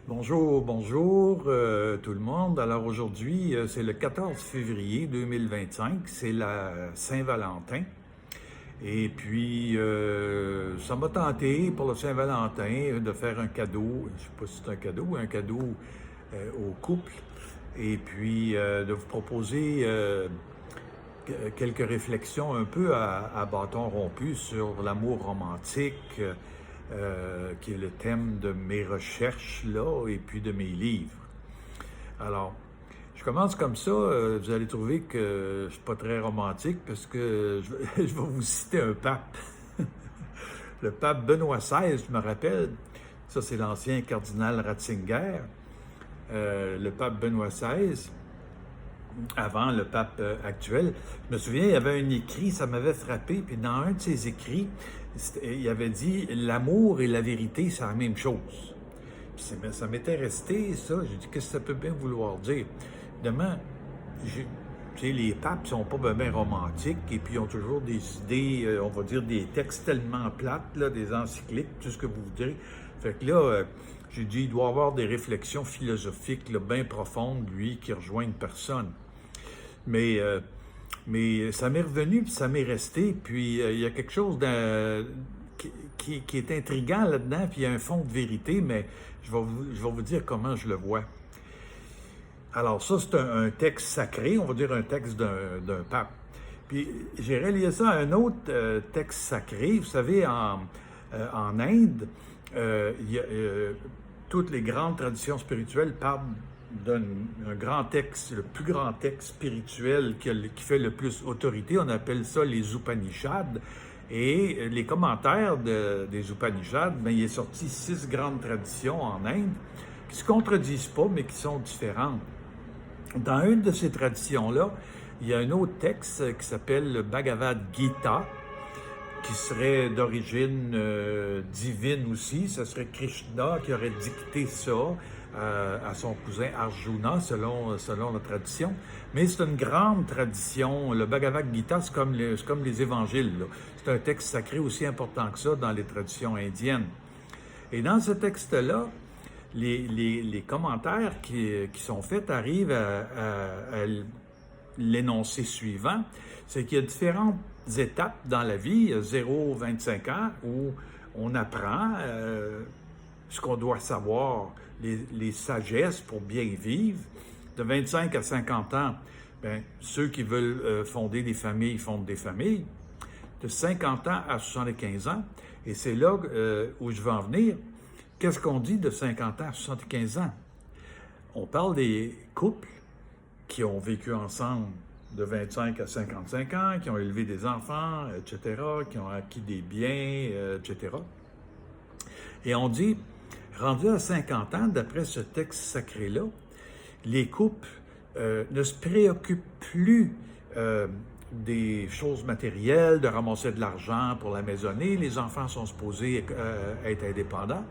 Bonjour, bonjour tout le monde. Alors aujourd'hui, c'est le 14 février 2025, c'est la Saint-Valentin. Et puis, ça m'a tenté pour le Saint-Valentin de faire un cadeau, je ne sais pas si c'est un cadeau au couple. Et puis, de vous proposer quelques réflexions un peu à bâton rompu sur l'amour romantique, qui est le thème de mes recherches là et puis de mes livres. Alors, je commence comme ça. Vous allez trouver que je ne suis pas très romantique parce que je vais vous citer un pape. Le pape Benoît XVI, je me rappelle. Ça, c'est l'ancien cardinal Ratzinger. Le pape Benoît XVI, avant le pape actuel. Je me souviens, il y avait un écrit, ça m'avait frappé, puis dans un de ses écrits, il avait dit « L'amour et la vérité, c'est la même chose ». Ça m'était resté, ça. J'ai dit « Qu'est-ce que ça peut bien vouloir dire ?» Évidemment, tu sais, les papes sont pas bien romantiques, et puis ils ont toujours des idées, on va dire des textes tellement plates, là, des encycliques, tout ce que vous voudrez. Fait que là, j'ai dit, il doit avoir des réflexions philosophiques là, bien profondes, lui, qui rejoignent personne. Mais, mais ça m'est revenu, puis ça m'est resté, puis il y a quelque chose qui est intriguant là-dedans, puis il y a un fond de vérité, mais je vais vous dire comment je le vois. Alors ça, c'est un texte sacré, on va dire un texte d'un pape. Puis j'ai relié ça à un autre texte sacré. Vous savez, en Inde, toutes les grandes traditions spirituelles parlent d'un grand texte, le plus grand texte spirituel qui fait le plus autorité. On appelle ça les Upanishads. Et les commentaires des Upanishads, bien, il est sorti 6 grandes traditions en Inde qui ne se contredisent pas, mais qui sont différentes. Dans une de ces traditions-là, il y a un autre texte qui s'appelle le Bhagavad Gita, qui serait d'origine divine aussi. Ce serait Krishna qui aurait dicté ça à son cousin Arjuna, selon la tradition. Mais c'est une grande tradition. Le Bhagavad Gita, c'est comme les évangiles, là. C'est un texte sacré aussi important que ça dans les traditions indiennes. Et dans ce texte-là, les commentaires qui sont faits arrivent à l'énoncé suivant, c'est qu'il y a différentes étapes dans la vie, 0-25 ans, où on apprend ce qu'on doit savoir, les sagesses pour bien vivre. De 25 à 50 ans, bien, ceux qui veulent fonder des familles fondent des familles. De 50 ans à 75 ans, et c'est là où je veux en venir. Qu'est-ce qu'on dit de 50 ans à 75 ans? On parle des couples qui ont vécu ensemble de 25 à 55 ans, qui ont élevé des enfants, etc., qui ont acquis des biens, etc. Et on dit, rendu à 50 ans, d'après ce texte sacré-là, les couples ne se préoccupent plus des choses matérielles, de ramasser de l'argent pour la maisonnée. Les enfants sont supposés être indépendants.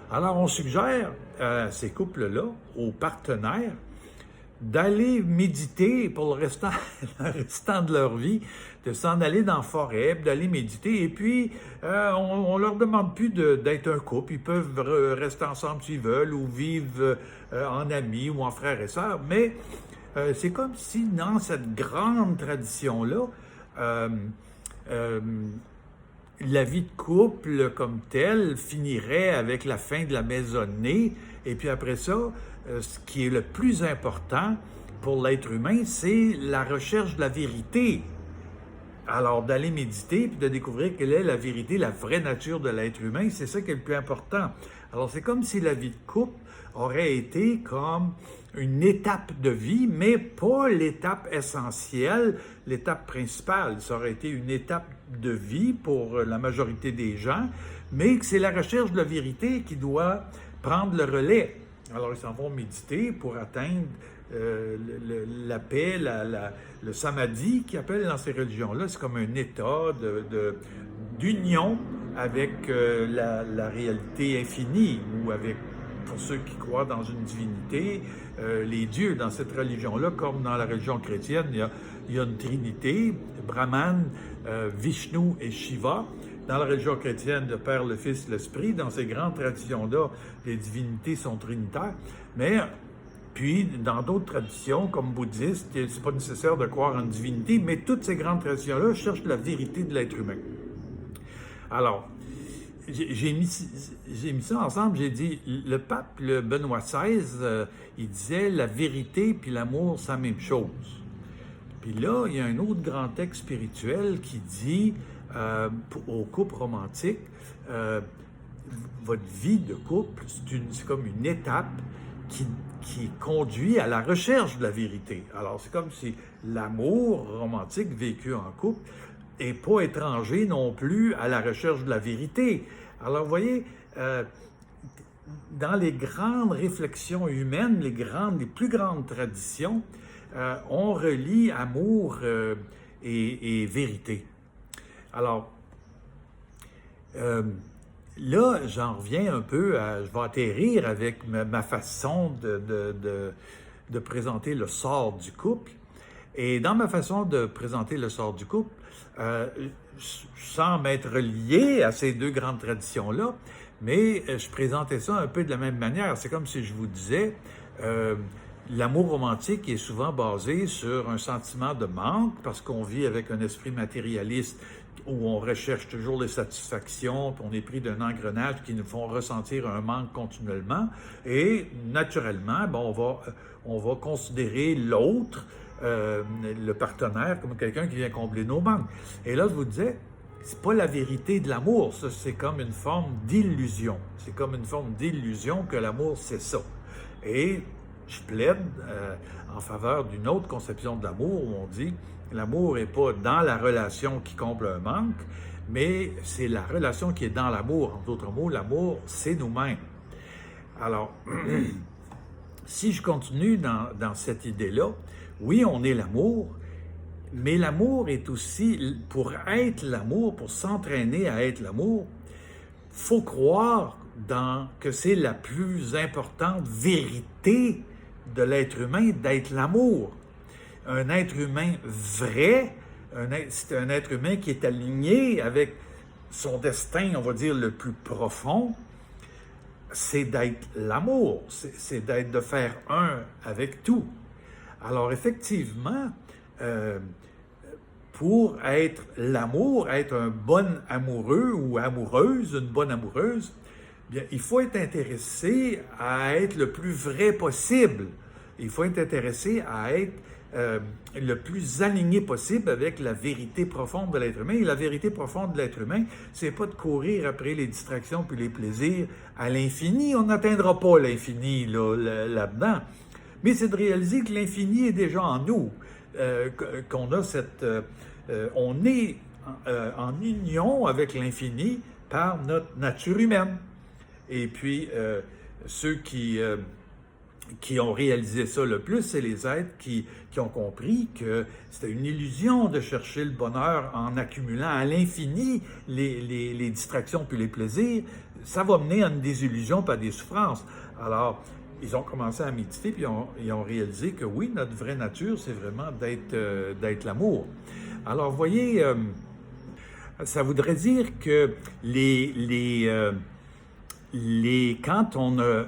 Alors, on suggère à ces couples-là, aux partenaires, d'aller méditer pour le restant de leur vie, de s'en aller dans la forêt, d'aller méditer. Et puis, on leur demande plus d'être un couple. Ils peuvent rester ensemble s'ils veulent ou vivre en amis ou en frères et sœurs. Mais c'est comme si dans cette grande tradition-là, la vie de couple comme telle finirait avec la fin de la maisonnée. Et puis après ça, ce qui est le plus important pour l'être humain, c'est la recherche de la vérité. Alors, d'aller méditer puis de découvrir quelle est la vérité, la vraie nature de l'être humain, c'est ça qui est le plus important. Alors, c'est comme si la vie de couple aurait été comme une étape de vie, mais pas l'étape essentielle, l'étape principale. Ça aurait été une étape de vie pour la majorité des gens, mais que c'est la recherche de la vérité qui doit prendre le relais. Alors, ils s'en vont méditer pour atteindre la paix, le samadhi, qu'ils appellent dans ces religions-là. C'est comme un état d'union avec la réalité infinie, ou avec, pour ceux qui croient dans une divinité, les dieux. Dans cette religion-là, comme dans la religion chrétienne, il y a une trinité, Brahman, Vishnu et Shiva. dans la religion chrétienne, le Père, le Fils, l'Esprit. Dans ces grandes traditions-là, les divinités sont trinitaires. Mais puis, dans d'autres traditions, comme bouddhistes, c'est pas nécessaire de croire en une divinité, mais toutes ces grandes traditions-là cherchent la vérité de l'être humain. Alors, j'ai mis ça ensemble, j'ai dit, le pape, le Benoît XVI, il disait la vérité puis l'amour, c'est la même chose. Puis là, il y a un autre grand texte spirituel qui dit au couple romantique, votre vie de couple, c'est comme une étape qui conduit à la recherche de la vérité. Alors, c'est comme si l'amour romantique vécu en couple n'est pas étranger non plus à la recherche de la vérité. Alors, vous voyez, dans les grandes réflexions humaines, les plus grandes traditions, on relie amour et vérité. Alors, là, j'en reviens un peu je vais atterrir avec ma façon de présenter le sort du couple. Et dans ma façon de présenter le sort du couple, sans m'être lié à ces deux grandes traditions-là, mais je présentais ça un peu de la même manière. C'est comme si je vous disais, l'amour romantique est souvent basé sur un sentiment de manque, parce qu'on vit avec un esprit matérialiste où on recherche toujours les satisfactions, puis on est pris d'un engrenage qui nous font ressentir un manque continuellement. Et naturellement, on va considérer l'autre, le partenaire, comme quelqu'un qui vient combler nos manques. Et là, je vous disais, c'est pas la vérité de l'amour, ça, c'est comme une forme d'illusion. C'est comme une forme d'illusion que l'amour, c'est ça. Et je plaide en faveur d'une autre conception de l'amour où on dit l'amour n'est pas dans la relation qui comble un manque, mais c'est la relation qui est dans l'amour. En d'autres mots, l'amour, c'est nous-mêmes. Alors, si je continue dans cette idée-là, oui, on est l'amour, mais l'amour est aussi, pour être l'amour, pour s'entraîner à être l'amour, il faut croire que c'est la plus importante vérité de l'être humain, d'être l'amour. Un être humain vrai, c'est un être humain qui est aligné avec son destin, on va dire, le plus profond, c'est d'être l'amour, c'est de faire un avec tout. Alors effectivement, pour être l'amour, être un bon amoureux ou amoureuse, une bonne amoureuse, bien, il faut être intéressé à être le plus vrai possible. Il faut être intéressé à être le plus aligné possible avec la vérité profonde de l'être humain. Et la vérité profonde de l'être humain, c'est pas de courir après les distractions puis les plaisirs à l'infini. On n'atteindra pas l'infini là-dedans. Mais c'est de réaliser que l'infini est déjà en nous, qu'on a on est en union avec l'infini par notre nature humaine. Et puis, ceux qui ont réalisé ça le plus, c'est les êtres qui ont compris que c'était une illusion de chercher le bonheur en accumulant à l'infini les distractions puis les plaisirs. Ça va mener à une désillusion pas des souffrances. Alors, ils ont commencé à méditer puis ils ont réalisé que oui, notre vraie nature, c'est vraiment d'être l'amour. Alors, vous voyez, ça voudrait dire que quand on a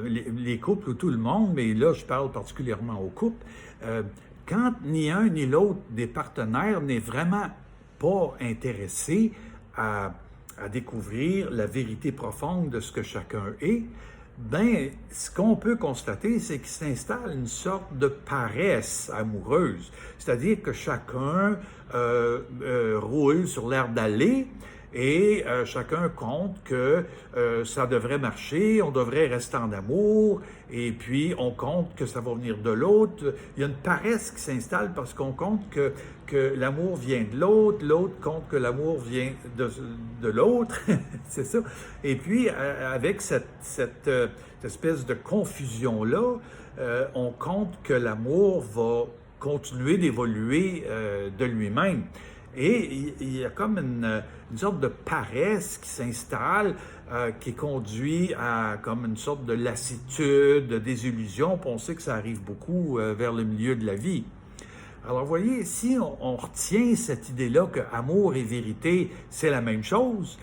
les couples ou tout le monde, mais là je parle particulièrement aux couples, quand ni un ni l'autre des partenaires n'est vraiment pas intéressé à découvrir la vérité profonde de ce que chacun est, ben ce qu'on peut constater, c'est qu'il s'installe une sorte de paresse amoureuse, c'est-à-dire que chacun roule sur l'air d'aller. Et chacun compte que ça devrait marcher, on devrait rester en amour, et puis on compte que ça va venir de l'autre. Il y a une paresse qui s'installe parce qu'on compte que l'amour vient de l'autre, l'autre compte que l'amour vient de l'autre, c'est ça. Et puis, avec cette espèce de confusion-là, on compte que l'amour va continuer d'évoluer de lui-même. Et il y a comme une sorte de paresse qui s'installe, qui conduit à comme une sorte de lassitude, de désillusion, puis on sait que ça arrive beaucoup vers le milieu de la vie. Alors, vous voyez, si on retient cette idée-là que amour et vérité, c'est la même chose,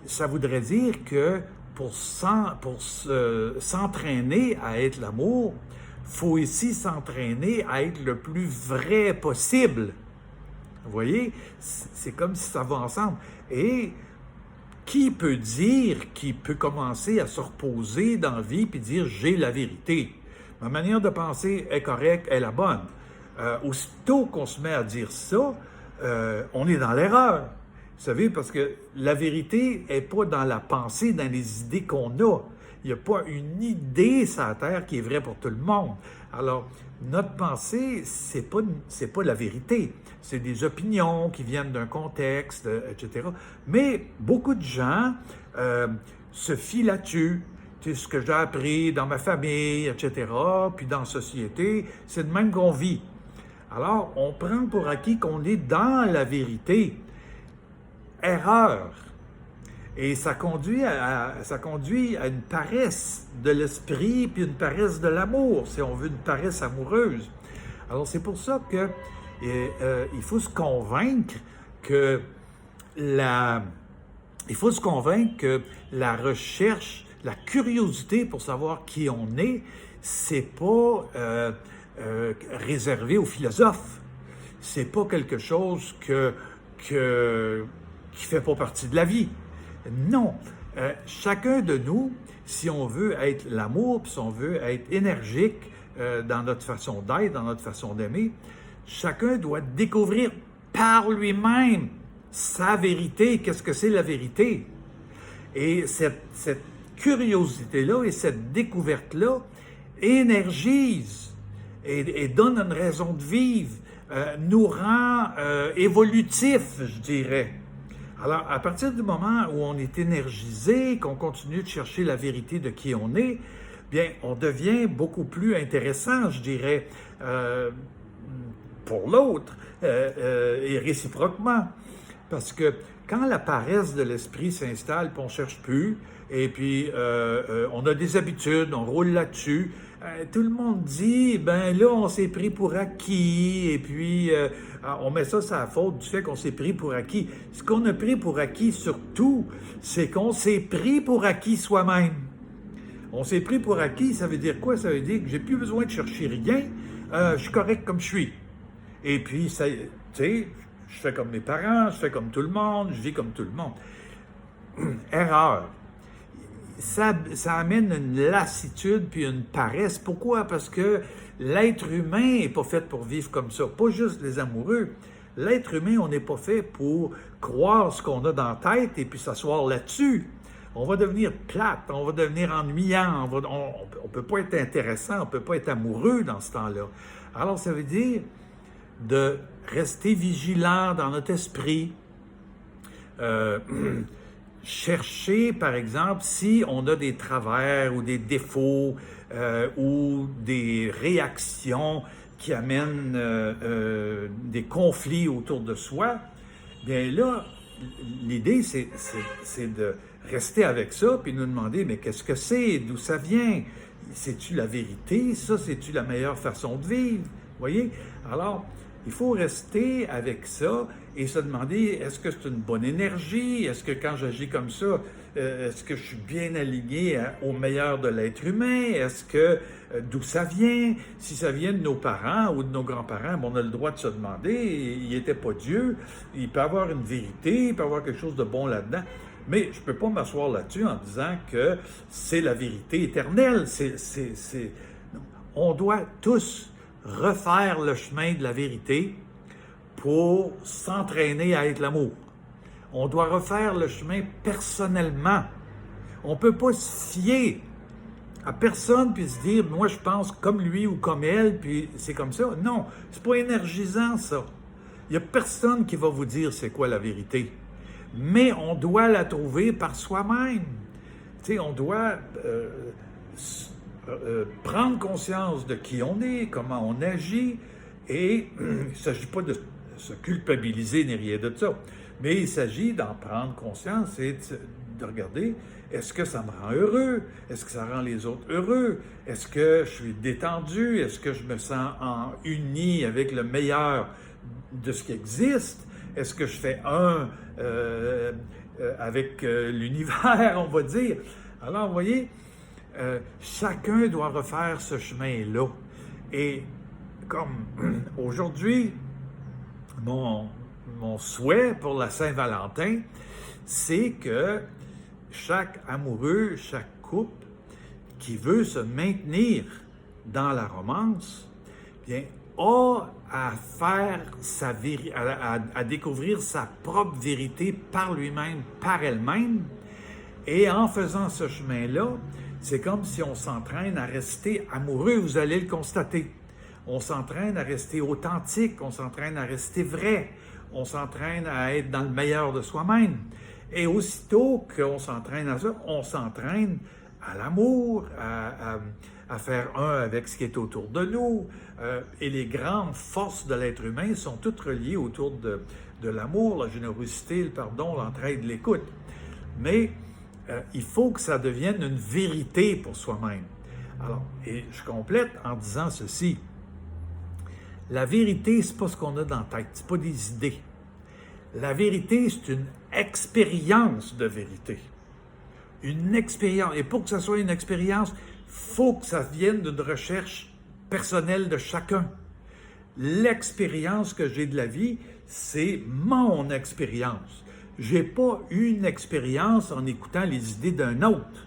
ça voudrait dire que pour s'entraîner à être l'amour, il faut aussi s'entraîner à être le plus vrai possible. Vous voyez, c'est comme si ça va ensemble. Et qui peut commencer à se reposer dans la vie puis dire « j'ai la vérité ». Ma manière de penser est correcte, est la bonne. Aussitôt qu'on se met à dire ça, on est dans l'erreur. Vous savez, parce que la vérité n'est pas dans la pensée, dans les idées qu'on a. Il n'y a pas une idée sur la Terre qui est vraie pour tout le monde. Alors, notre pensée, c'est pas la vérité. C'est des opinions qui viennent d'un contexte, etc. Mais beaucoup de gens se fient là-dessus. C'est ce que j'ai appris dans ma famille, etc., puis dans la société, c'est de même qu'on vit. Alors, on prend pour acquis qu'on est dans la vérité. Erreur. Et ça conduit à une paresse de l'esprit, puis une paresse de l'amour, si on veut, une paresse amoureuse. Alors, c'est pour ça que il faut se convaincre que la recherche, la curiosité pour savoir qui on est, c'est pas réservé aux philosophes. C'est pas quelque chose qui fait pas partie de la vie. Non. Chacun de nous, si on veut être l'amour, puis si on veut être énergique dans notre façon d'être, dans notre façon d'aimer, chacun doit découvrir par lui-même sa vérité. Qu'est-ce que c'est la vérité? Et cette curiosité-là et cette découverte-là énergise et donne une raison de vivre, nous rend évolutifs, je dirais. Alors, à partir du moment où on est énergisé, qu'on continue de chercher la vérité de qui on est, bien, on devient beaucoup plus intéressant, je dirais, pour l'autre et réciproquement. Parce que quand la paresse de l'esprit s'installe, puis on ne cherche plus, et puis on a des habitudes, on roule là-dessus, tout le monde dit, ben là, on s'est pris pour acquis, et puis on met ça sur la faute du fait qu'on s'est pris pour acquis. Ce qu'on a pris pour acquis, surtout, c'est qu'on s'est pris pour acquis soi-même. On s'est pris pour acquis, ça veut dire quoi? Ça veut dire que j'ai plus besoin de chercher rien, je suis correct comme je suis. Et puis, ça, tu sais, je fais comme mes parents, je fais comme tout le monde, je vis comme tout le monde. Erreur. Ça amène une lassitude puis une paresse. Pourquoi? Parce que l'être humain n'est pas fait pour vivre comme ça. Pas juste les amoureux. L'être humain, on n'est pas fait pour croire ce qu'on a dans la tête et puis s'asseoir là-dessus. On va devenir plate, on va devenir ennuyant, on ne peut pas être intéressant, on ne peut pas être amoureux dans ce temps-là. Alors, ça veut dire de rester vigilant dans notre esprit, chercher, par exemple, si on a des travers ou des défauts ou des réactions qui amènent des conflits autour de soi, bien là, l'idée, c'est de rester avec ça puis nous demander, mais qu'est-ce que c'est? D'où ça vient? C'est-tu la vérité? Ça, c'est-tu la meilleure façon de vivre? Vous voyez? Alors, il faut rester avec ça et se demander, est-ce que c'est une bonne énergie? Est-ce que quand j'agis comme ça, est-ce que je suis bien aligné au meilleur de l'être humain? Est-ce que, d'où ça vient? Si ça vient de nos parents ou de nos grands-parents, on a le droit de se demander, il n'était pas Dieu, il peut avoir une vérité, il peut avoir quelque chose de bon là-dedans. Mais je ne peux pas m'asseoir là-dessus en disant que c'est la vérité éternelle. On doit tous refaire le chemin de la vérité pour s'entraîner à être l'amour. On doit refaire le chemin personnellement. On ne peut pas se fier à personne puis se dire, moi je pense comme lui ou comme elle, puis c'est comme ça. Non, c'est pas énergisant ça. Il n'y a personne qui va vous dire c'est quoi la vérité. Mais on doit la trouver par soi-même. Tu sais, on doit prendre conscience de qui on est, comment on agit, et il ne s'agit pas de se culpabiliser ni rien de ça, mais il s'agit d'en prendre conscience et de regarder, est-ce que ça me rend heureux? Est-ce que ça rend les autres heureux? Est-ce que je suis détendu? Est-ce que je me sens uni avec le meilleur de ce qui existe? Est-ce que je fais avec l'univers, on va dire? Alors, vous voyez, chacun doit refaire ce chemin-là. Et comme aujourd'hui, mon souhait pour la Saint-Valentin, c'est que chaque amoureux, chaque couple qui veut se maintenir dans la romance, bien, a à faire à découvrir sa propre vérité par lui-même, par elle-même. Et en faisant ce chemin-là, c'est comme si on s'entraîne à rester amoureux, vous allez le constater. On s'entraîne à rester authentique, on s'entraîne à rester vrai, on s'entraîne à être dans le meilleur de soi-même. Et aussitôt qu'on s'entraîne à ça, on s'entraîne à l'amour, à faire un avec ce qui est autour de nous. Et les grandes forces de l'être humain sont toutes reliées autour de l'amour, la générosité, le pardon, l'entraide, l'écoute. Mais il faut que ça devienne une vérité pour soi-même. Alors, et je complète en disant ceci. La vérité, c'est pas ce qu'on a dans la tête, c'est pas des idées. La vérité, c'est une expérience de vérité. Une expérience. Et pour que ça soit une expérience, il faut que ça vienne d'une recherche personnelle de chacun. L'expérience que j'ai de la vie, c'est mon expérience. Je n'ai pas une expérience en écoutant les idées d'un autre.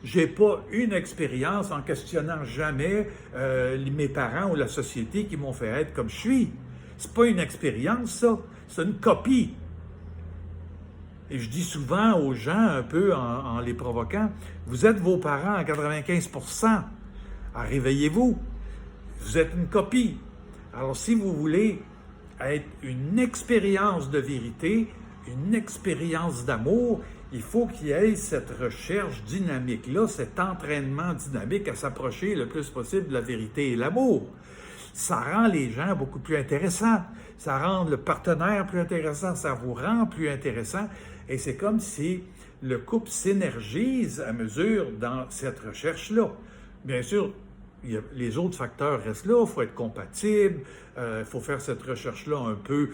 Je n'ai pas une expérience en questionnant jamais mes parents ou la société qui m'ont fait être comme je suis. C'est pas une expérience, ça. C'est une copie. Et je dis souvent aux gens, un peu en les provoquant, vous êtes vos parents à 95%. Alors, réveillez-vous. Vous êtes une copie. Alors, si vous voulez être une expérience de vérité, une expérience d'amour, il faut qu'il y ait cette recherche dynamique-là, cet entraînement dynamique à s'approcher le plus possible de la vérité et l'amour. Ça rend les gens beaucoup plus intéressants, ça rend le partenaire plus intéressant, ça vous rend plus intéressant, et c'est comme si le couple s'énergise à mesure dans cette recherche-là. Bien sûr, les autres facteurs restent là, il faut être compatible, il faut faire cette recherche-là un peu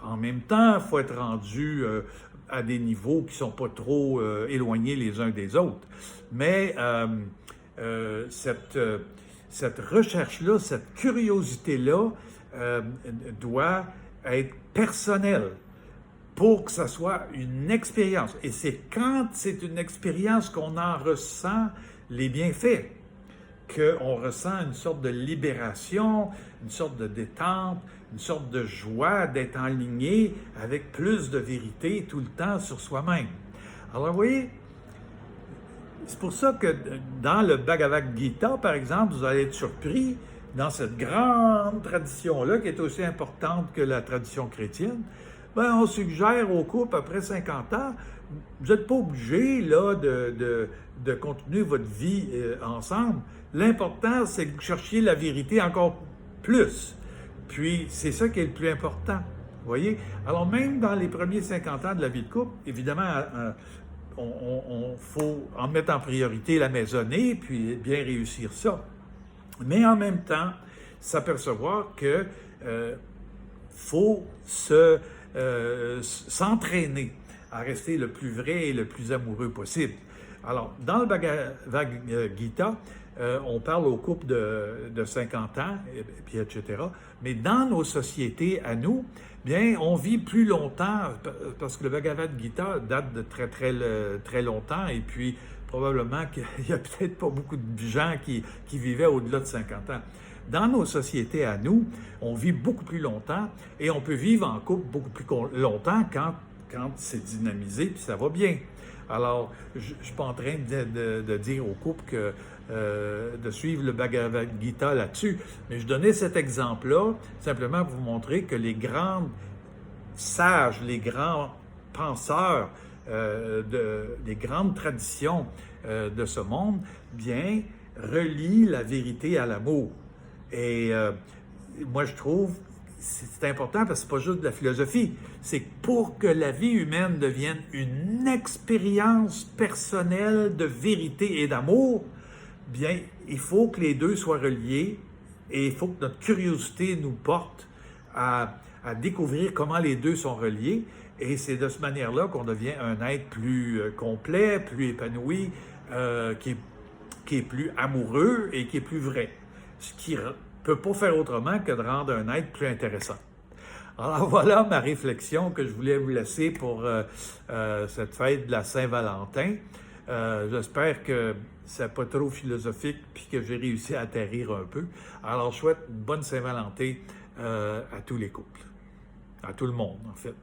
en même temps, il faut être rendu à des niveaux qui ne sont pas trop éloignés les uns des autres. Mais cette recherche-là, cette curiosité-là doit être personnelle pour que ça soit une expérience. Et c'est quand c'est une expérience qu'on en ressent les bienfaits, qu'on ressent une sorte de libération, une sorte de détente, une sorte de joie d'être aligné avec plus de vérité tout le temps sur soi-même. Alors, vous voyez, c'est pour ça que dans le Bhagavad Gita, par exemple, vous allez être surpris, dans cette grande tradition-là, qui est aussi importante que la tradition chrétienne, ben, on suggère aux couples, après 50 ans, vous n'êtes pas obligé là, de continuer votre vie ensemble. L'important, c'est que vous cherchiez la vérité encore plus. Puis, c'est ça qui est le plus important. Vous voyez? Alors, même dans les premiers 50 ans de la vie de couple, évidemment, on faut en mettre en priorité la maisonnée, puis bien réussir ça. Mais en même temps, s'apercevoir que faut s'entraîner à rester le plus vrai et le plus amoureux possible. Alors, dans le Bhagavad Gita, on parle aux couples de 50 ans, et puis etc. Mais dans nos sociétés à nous, bien, on vit plus longtemps, parce que le Bhagavad Gita date de très, très, très longtemps, et puis probablement qu'il n'y a peut-être pas beaucoup de gens qui vivaient au-delà de 50 ans. Dans nos sociétés à nous, on vit beaucoup plus longtemps, et on peut vivre en couple beaucoup plus longtemps quand c'est dynamisé, puis ça va bien. Alors, je ne suis pas en train de dire au couple de suivre le Bhagavad Gita là-dessus, mais je donnais cet exemple-là simplement pour vous montrer que les grands sages, les grands penseurs, les grandes traditions de ce monde, bien, relient la vérité à l'amour. Et moi, je trouve c'est important parce que c'est pas juste de la philosophie. C'est que pour que la vie humaine devienne une expérience personnelle de vérité et d'amour, bien, il faut que les deux soient reliés et il faut que notre curiosité nous porte à découvrir comment les deux sont reliés. Et c'est de cette manière-là qu'on devient un être plus complet, plus épanoui, qui est plus amoureux et qui est plus vrai. Ce qui ne peut pas faire autrement que de rendre un être plus intéressant. Alors voilà ma réflexion que je voulais vous laisser pour cette fête de la Saint-Valentin. J'espère que c'est pas trop philosophique puis que j'ai réussi à atterrir un peu. Alors je souhaite une bonne Saint-Valentin à tous les couples, à tout le monde en fait.